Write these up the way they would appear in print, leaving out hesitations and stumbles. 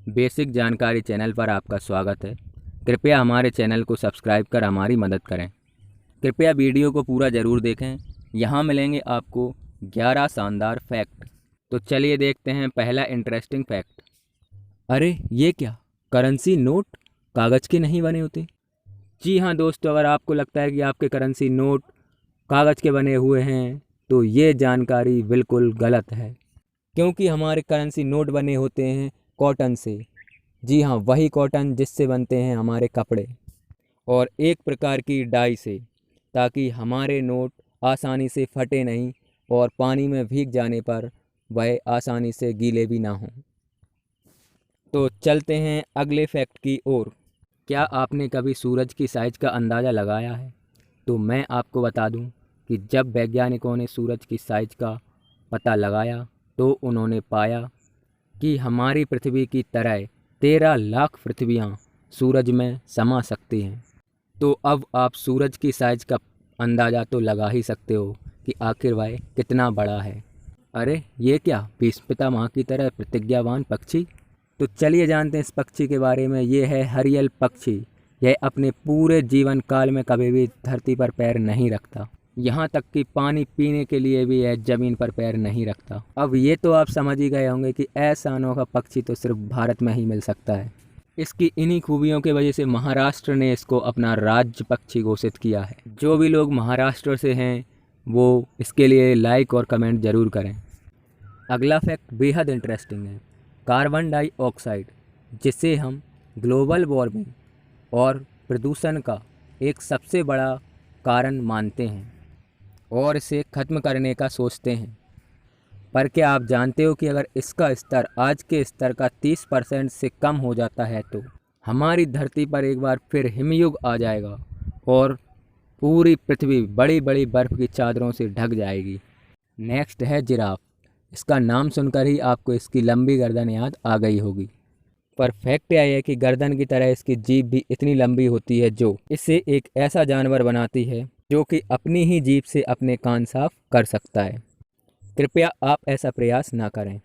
Basic जानकारी channel पर आपका स्वागत है। कृपया हमारे चैनल को सब्सक्राइब कर हमारी मदद करें। कृपया वीडियो को पूरा ज़रूर देखें। यहाँ मिलेंगे आपको 11 शानदार फैक्ट। तो चलिए देखते हैं पहला इंटरेस्टिंग फैक्ट। अरे ये क्या, करेंसी नोट कागज़ के नहीं बने होते? जी हाँ दोस्तों, अगर आपको लगता है कि आपके करेंसी नोट कागज़ के बने हुए हैं तो ये जानकारी बिल्कुल गलत है, क्योंकि हमारे करेंसी नोट बने होते हैं कॉटन से। जी हाँ, वही कॉटन जिससे बनते हैं हमारे कपड़े, और एक प्रकार की डाई से, ताकि हमारे नोट आसानी से फटे नहीं और पानी में भीग जाने पर वह आसानी से गीले भी ना हों। तो चलते हैं अगले फैक्ट की ओर। क्या आपने कभी सूरज की साइज़ का अंदाज़ा लगाया है? तो मैं आपको बता दूं कि जब वैज्ञानिकों ने सूरज की साइज़ का पता लगाया तो उन्होंने पाया कि हमारी पृथ्वी की तरह 13 लाख पृथ्वियाँ सूरज में समा सकती हैं। तो अब आप सूरज की साइज़ का अंदाज़ा तो लगा ही सकते हो कि आखिर वह कितना बड़ा है। अरे ये क्या, भीष्म पितामह की तरह प्रतिज्ञावान पक्षी? तो चलिए जानते हैं इस पक्षी के बारे में। ये है हरियल पक्षी। यह अपने पूरे जीवन काल में कभी भी धरती पर पैर नहीं रखता, यहाँ तक कि पानी पीने के लिए भी यह ज़मीन पर पैर नहीं रखता। अब ये तो आप समझ ही गए होंगे कि ऐसा अनोखा पक्षी तो सिर्फ भारत में ही मिल सकता है। इसकी इन्हीं खूबियों की वजह से महाराष्ट्र ने इसको अपना राज्य पक्षी घोषित किया है। जो भी लोग महाराष्ट्र से हैं वो इसके लिए लाइक और कमेंट ज़रूर करें। अगला फैक्ट बेहद इंटरेस्टिंग है। कार्बन डाइऑक्साइड, जिसे हम ग्लोबल वार्मिंग और प्रदूषण का एक सबसे बड़ा कारण मानते हैं और इसे ख़त्म करने का सोचते हैं, पर क्या आप जानते हो कि अगर इसका स्तर आज के स्तर का 30% से कम हो जाता है तो हमारी धरती पर एक बार फिर हिमयुग आ जाएगा और पूरी पृथ्वी बड़ी बड़ी बर्फ़ की चादरों से ढक जाएगी। नेक्स्ट है जिराफ। इसका नाम सुनकर ही आपको इसकी लंबी गर्दन याद आ गई होगी, पर फैक्ट यह है कि गर्दन की तरह इसकी जीभ भी इतनी लंबी होती है जो इसे एक ऐसा जानवर बनाती है जो कि अपनी ही जीभ से अपने कान साफ कर सकता है। कृपया आप ऐसा प्रयास ना करें।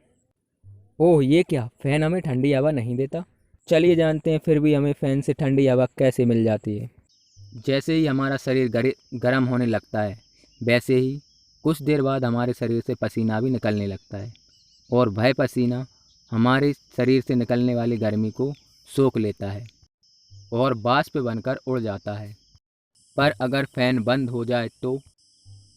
ओह ये क्या, फ़ैन हमें ठंडी हवा नहीं देता? चलिए जानते हैं फिर भी हमें फ़ैन से ठंडी हवा कैसे मिल जाती है। जैसे ही हमारा शरीर गर्म होने लगता है, वैसे ही कुछ देर बाद हमारे शरीर से पसीना भी निकलने लगता है, और वह पसीना हमारे शरीर से निकलने वाली गर्मी को सोख लेता है और वाष्प बनकर उड़ जाता है। पर अगर फ़ैन बंद हो जाए तो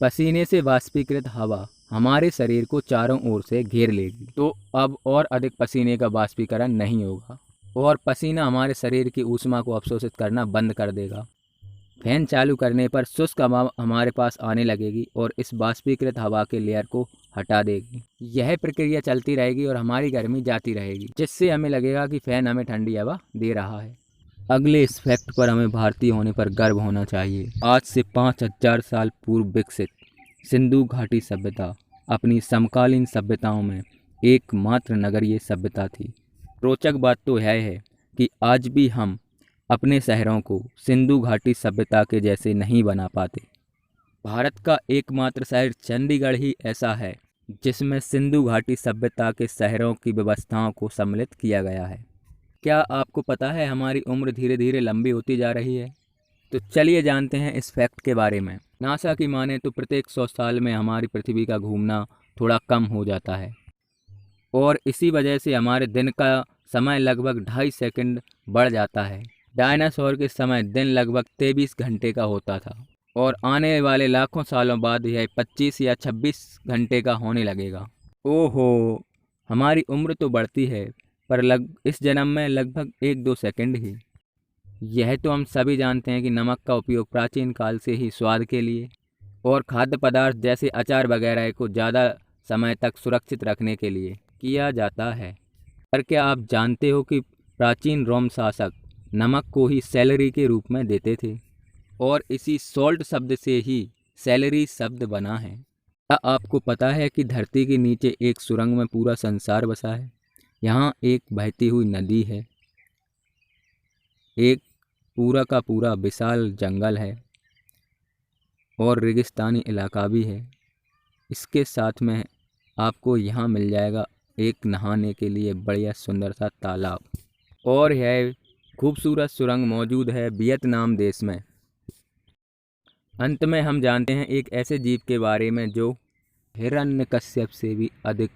पसीने से वाष्पीकृत हवा हमारे शरीर को चारों ओर से घेर लेगी, तो अब और अधिक पसीने का वाष्पीकरण नहीं होगा और पसीना हमारे शरीर की ऊष्मा को अवशोषित करना बंद कर देगा। फैन चालू करने पर शुष्क हवा हमारे पास आने लगेगी और इस वाष्पीकृत हवा के लेयर को हटा देगी। यह प्रक्रिया चलती रहेगी और हमारी गर्मी जाती रहेगी, जिससे हमें लगेगा कि फ़ैन हमें ठंडी हवा दे रहा है। अगले इस फैक्ट पर हमें भारतीय होने पर गर्व होना चाहिए। आज से 5000 साल पूर्व विकसित सिंधु घाटी सभ्यता अपनी समकालीन सभ्यताओं में एकमात्र नगरीय सभ्यता थी। रोचक बात तो यह है कि आज भी हम अपने शहरों को सिंधु घाटी सभ्यता के जैसे नहीं बना पाते। भारत का एकमात्र शहर चंडीगढ़ ही ऐसा है जिसमें सिंधु घाटी सभ्यता के शहरों की व्यवस्थाओं को सम्मिलित किया गया है। क्या आपको पता है हमारी उम्र धीरे धीरे लंबी होती जा रही है? तो चलिए जानते हैं इस फैक्ट के बारे में। नासा की माने तो प्रत्येक 100 साल में हमारी पृथ्वी का घूमना थोड़ा कम हो जाता है, और इसी वजह से हमारे दिन का समय लगभग 2.5 सेकंड बढ़ जाता है। डायनासोर के समय दिन लगभग 23 घंटे का होता था और आने वाले लाखों सालों बाद यह 25 या 26 घंटे का होने लगेगा। ओहो, हमारी उम्र तो बढ़ती है पर इस जन्म में लगभग 1-2 सेकंड ही। यह तो हम सभी जानते हैं कि नमक का उपयोग प्राचीन काल से ही स्वाद के लिए और खाद्य पदार्थ जैसे अचार वगैरह को ज़्यादा समय तक सुरक्षित रखने के लिए किया जाता है। पर क्या आप जानते हो कि प्राचीन रोम शासक नमक को ही सैलरी के रूप में देते थे और इसी सॉल्ट शब्द से ही सैलरी शब्द बना है। क्या आपको पता है कि धरती के नीचे एक सुरंग में पूरा संसार बसा है? यहाँ एक बहती हुई नदी है, एक पूरा का पूरा विशाल जंगल है और रेगिस्तानी इलाका भी है। इसके साथ में आपको यहाँ मिल जाएगा एक नहाने के लिए बढ़िया सुंदर सा तालाब। और यह खूबसूरत सुरंग मौजूद है वियतनाम देश में। अंत में हम जानते हैं एक ऐसे जीव के बारे में जो हिरण्यकश्यप से भी अधिक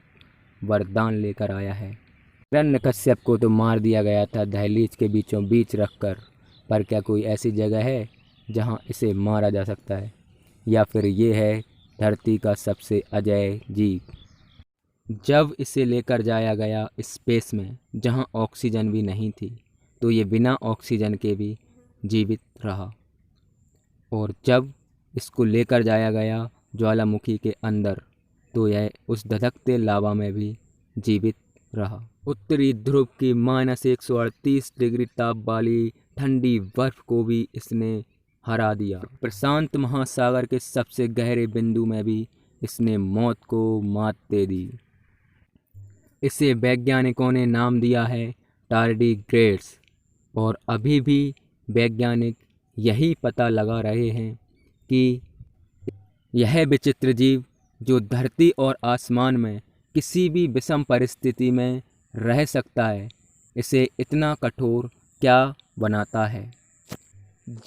वरदान लेकर आया है। हिरण्यकश्यप को तो मार दिया गया था दहलीज के बीचों बीच रखकर, पर क्या कोई ऐसी जगह है जहां इसे मारा जा सकता है? या फिर ये है धरती का सबसे अजेय जीव। जब इसे लेकर जाया गया स्पेस में जहां ऑक्सीजन भी नहीं थी, तो ये बिना ऑक्सीजन के भी जीवित रहा। और जब इसको लेकर जाया गया ज्वालामुखी के अंदर, तो यह उस धधकते लावा में भी जीवित रहा। उत्तरी ध्रुव की -138 डिग्री ताप वाली ठंडी बर्फ को भी इसने हरा दिया। प्रशांत महासागर के सबसे गहरे बिंदु में भी इसने मौत को मात दे दी। इसे वैज्ञानिकों ने नाम दिया है टार्डीग्रेड्स। और अभी भी वैज्ञानिक यही पता लगा रहे हैं कि यह विचित्र जीव जो धरती और आसमान में किसी भी विषम परिस्थिति में रह सकता है, इसे इतना कठोर क्या बनाता है।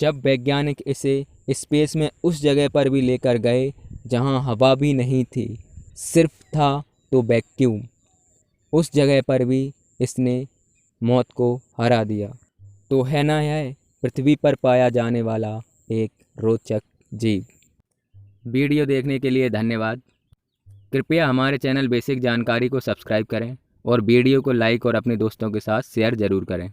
जब वैज्ञानिक इसे स्पेस में उस जगह पर भी लेकर गए जहां हवा भी नहीं थी, सिर्फ था तो वैक्यूम, उस जगह पर भी इसने मौत को हरा दिया। तो है ना यह पृथ्वी पर पाया जाने वाला एक रोचक जीव। वीडियो देखने के लिए धन्यवाद। कृपया हमारे चैनल बेसिक जानकारी को सब्सक्राइब करें और वीडियो को लाइक और अपने दोस्तों के साथ शेयर ज़रूर करें।